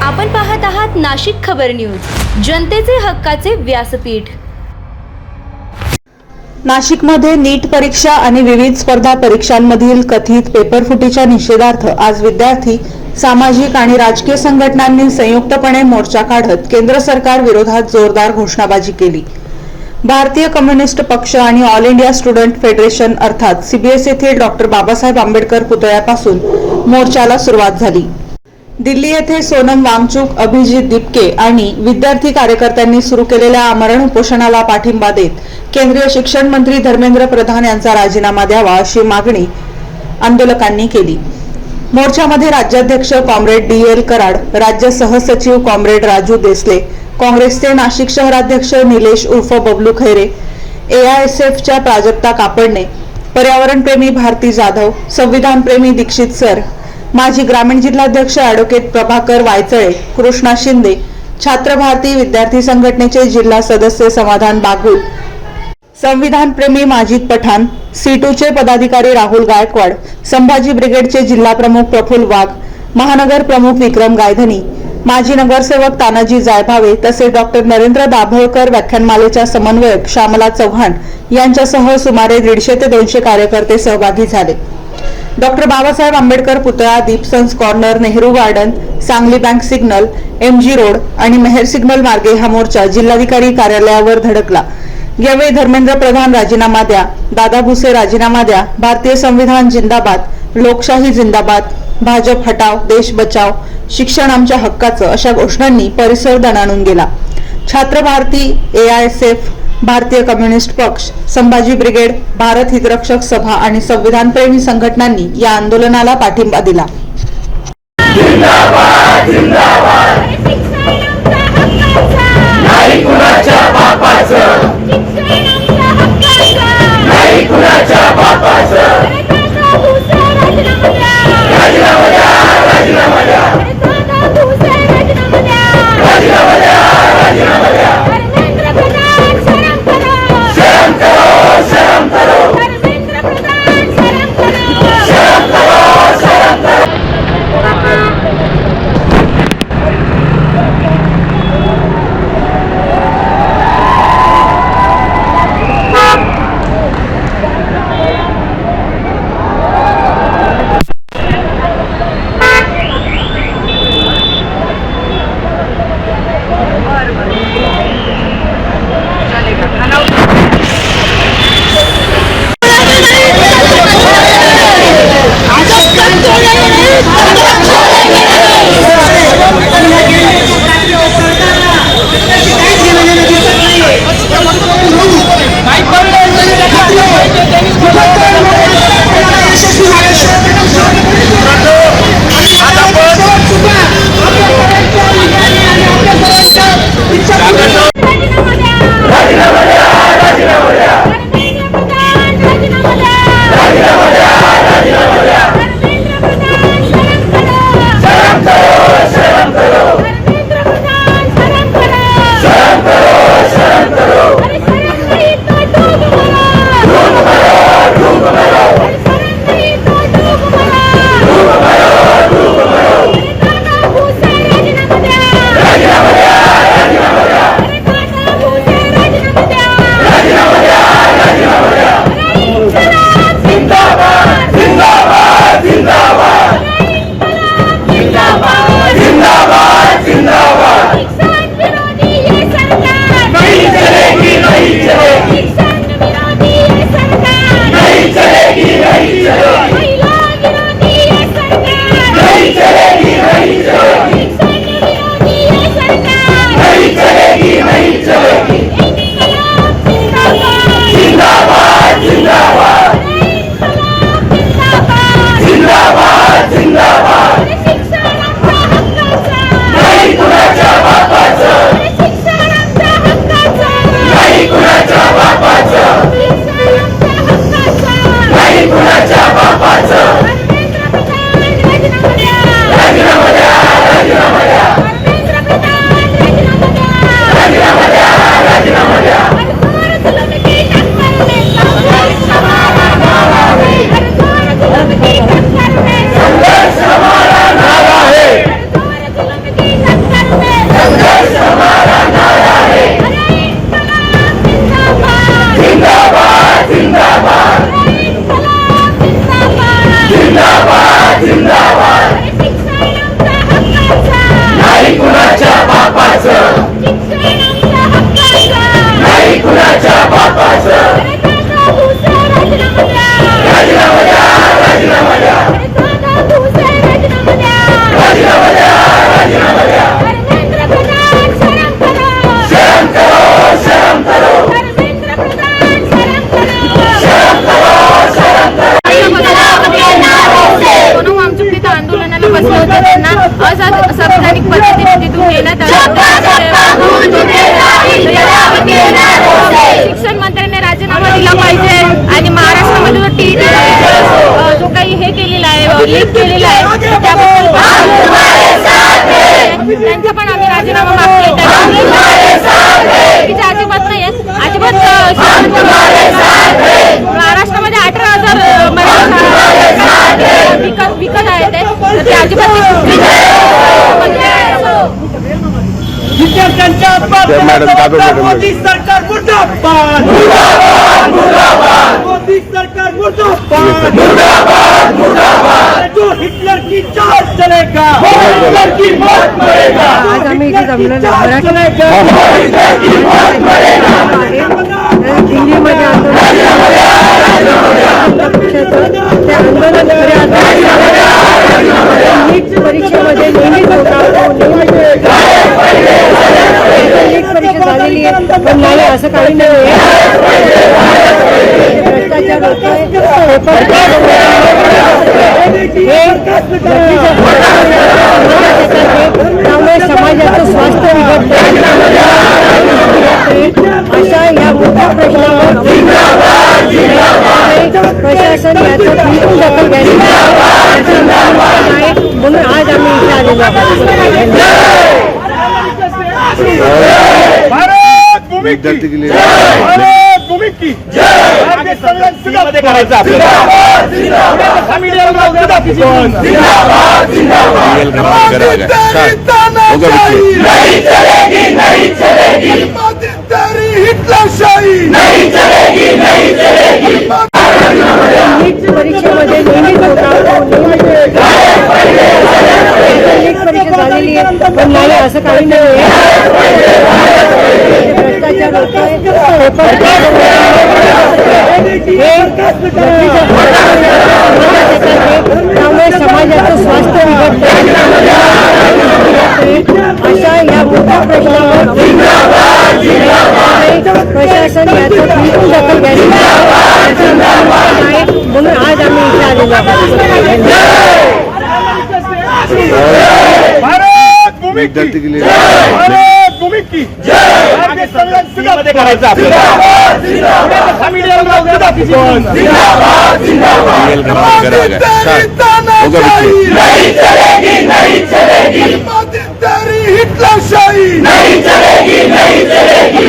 आपण पाहत आहात नाशिक खबर न्यूज, जनतेचे हक्काचे व्यासपीठ। नाशिकमध्ये नीट परीक्षा आणि विविध स्पर्धा परीक्षांमधील कथित पेपरफुटीच्या निषेधार्थ आज विद्यार्थी, सामाजिक आणि राजकीय संघटनांनी संयुक्तपणे मोर्चा काढत केंद्र सरकार विरोधात जोरदार घोषणाबाजी केली। भारतीय कम्युनिस्ट पक्ष आणि ऑल इंडिया स्टुडंट फेडरेशन अर्थात CBS येथील डॉक्टर बाबासाहेब आंबेडकर पुतळ्यापासून मोर्चाला सुरुवात झाली। दिल्ली येथे सोनम वांगचुक, अभिजित दीपके आणि विद्यार्थी कार्यकर्त्यांनी सुरू केलेल्या आमरण उपोषणाला पाठिंबा देत केंद्रीय शिक्षण मंत्री धर्मेंद्र प्रधान यांचा राजीनामा द्यावा अशी मागणी आंदोलकांनी केली। मोर्चामध्ये राज्याध्यक्ष कॉम्रेड DL कराड, राज्य सहसचिव कॉम्रेड राजू देसले, काँग्रेसचे नाशिक शहराध्यक्ष निलेश उर्फ बबलू खैरे, AISFच्या प्राजक्ता कापडणे, पर्यावरणप्रेमी भारती जाधव, संविधानप्रेमी दीक्षित सर, माजी ग्रामीण जिल्हाध्यक्ष ॲडव्होकेट प्रभाकर वायचळे, कृष्णा शिंदे, छात्र भारती विद्यार्थी संघटनेचे जिल्हा सदस्य समाधान बागुल, संविधानप्रेमी माजिद पठाण, C2चे पदाधिकारी राहुल गायकवाड, संभाजी ब्रिगेडचे जिल्हा प्रमुख प्रफुल्ल वाघ, महानगर प्रमुख विक्रम गायधनी, माजी नगरसेवक तानाजी जायभावे तसेच डॉक्टर नरेंद्र दाभोळकर व्याख्यानमालेच्या समन्वयक श्यामला चव्हाण यांच्यासह सुमारे 150 ते 200 कार्यकर्ते सहभागी झाले। डॉक्टर बाबासाहेब आंबेडकर पुतळा, Deepsons corner, Nehru garden, Sangli bank signal, MG road आणि मेहर सिग्नल मार्गे हा मोर्चा जिल्हाधिकारी कार्यालयावर धडकला। यावेळी धर्मेंद्र प्रधान राजीनामा द्या, दादा भुसे राजीनामा द्या, भारतीय संविधान जिंदाबाद, लोकशाही जिंदाबाद, भाजप हटाव, देश बचाव, शिक्षण आमच्या हक्काचं अशा घोषणांनी परिसर दणाणून गेला। छात्र भारती, AISF, भारतीय कम्युनिस्ट पक्ष, संभाजी ब्रिगेड, भारत हितरक्षक सभा आणि संविधानप्रेमी संघटनांनी या आंदोलनाला पाठिंबा दिला। जिंदाबाद जिंदाबाद, नाही कुणाच्या बापाचं, नाही कुणाच्या बापाचं, राजीनामा द्या, राजीनामा द्या, राजीनामा द्या, राजीनामा द्या, शरम करो, शरम करो, शरम करो, शरम करो। त्यांना असंवैधानिक पद्धतीने तिथून नेण्यात आलं. शिक्षण मंत्र्यांनी राजीनामा दिला पाहिजे आणि महाराष्ट्रामध्ये जो TET जो काही हे केलेला आहे, लीक केलेला आहे, त्याबद्दल त्यांचा पण आम्ही राजीनामा मागतोय. त्याची अजिबात नाही आहे, अजिबात महाराष्ट्रामध्ये 18,000 विकत आहेत ते अजिबात विद्यार्थ्यांच्या मोदी सरकार मुर्दाबाद, मोदी सरकार मुर्दाबाद, जो हिटलर की चाल चलेगा, हिटलर की मौत मरेगा. आज आम्ही इथे जमलो ना दिल्लीमध्ये परीक्षेमध्ये नेहमीच होता. परीक्षा झालेली आहे पण नाही असं काही नाही. भ्रष्टाचार होतोय, त्यामुळे समाजाचं स्वास्थ्य बिघडतं. अशा या मोठ्या प्रश्नावर प्रशासन याचं बिलकुल दखल घ्यायची नाही, म्हणून आज आम्ही इथे आलेलो आहोत. भारत भूमी की जय, भारत भूमी की जय. मध्ये करायचं परीक्षेमध्ये नेहमीच होता. परीक्षा झालेली आहे पण नाही असं काही नाही. भ्रष्टाचार होतोय, त्यामुळे समाजाचं स्वास्थ्य बिघडतं. अशा या मोठ्या प्रश्नावर प्रशासन याचं बिलकुल दखल घ्यायची नाही, म्हणून आज आम्ही इथे आलेलो आहोत. भारत भूमी की जय, भारत भूमी की जय. मध्ये करायचं हिटलरशाही नहीं चलेगी, नहीं चलेगी.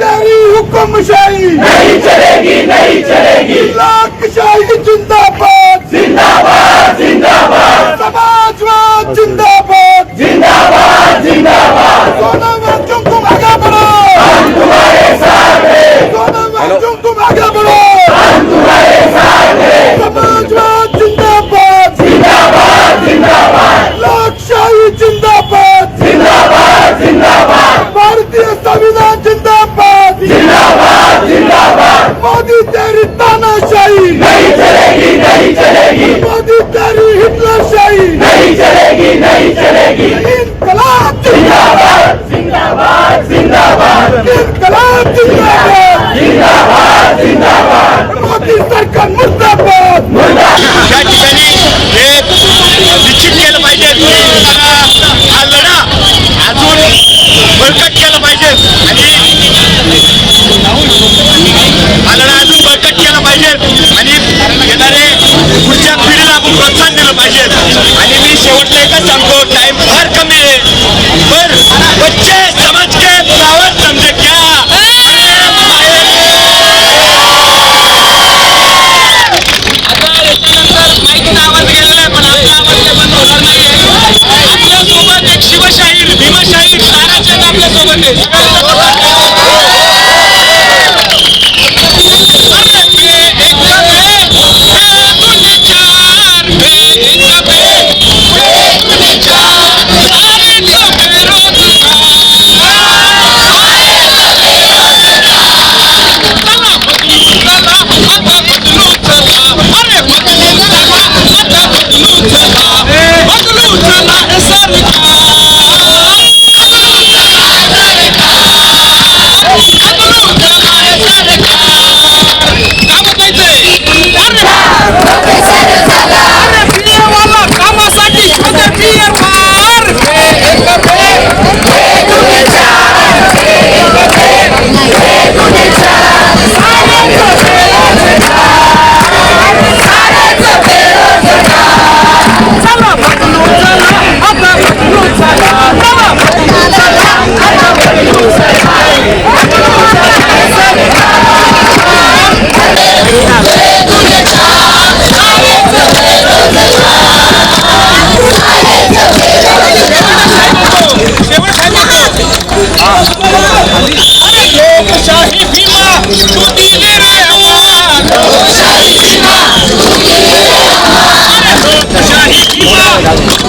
तेरी हुक्मशाही नहीं चलेगी, नहीं चलेगी. लाखशाही जिंदाबाद, जिंदाबाद, जिंदाबाद. समाजवाद जिंदाबाद, जिंदाबाद, जिंदाबाद. दोनों बच्चों तुम आगे बढ़ो, हम तुम्हारे साथ हैं. दोनों बच्चों तुम आगे बढ़ो, हम तुम्हारे साथ हैं. समाजवाद जिंदाबाद, जिंदाबाद, जिंदाबाद. लाखशाही जिंदाबाद, जिंदाबाद, जिंदाबाद. भारतीय संविधान जिंदाबाद, जिंदाबाद, जिंदाबाद. मोदी तेरी तानाशाही नहीं चलेगी, नहीं चलेगी. मोदी तेरी हिटलरशाही नहीं चलेगी, नहीं चलेगी. इनकलाब जिंदाबाद, जिंदाबाद, जिंदाबाद. इनकलाब जिंदाबाद, जिंदाबाद, जिंदाबाद. मोदी सरकार मुर्दाबाद, मुर्दाबाद. या ठिकाणी हे निश्चित केलं पाहिजे की हा लढा अजून बळकट केला पाहिजे आणि हा लढा अजून बळकट केला पाहिजे आणि येणारे पुढच्या पिढीला आपण प्रोत्साहन दिलं पाहिजे. आणि मी शेवटचं एकच सांगतो, टाइम फार कमी आहे पण बच्चे समज के फ्लावर समजे क्या. आपल्यासोबत एक शिवशाहीर, भीमशाहीर, साराचंद आपल्यासोबत आहे. धन्यवाद.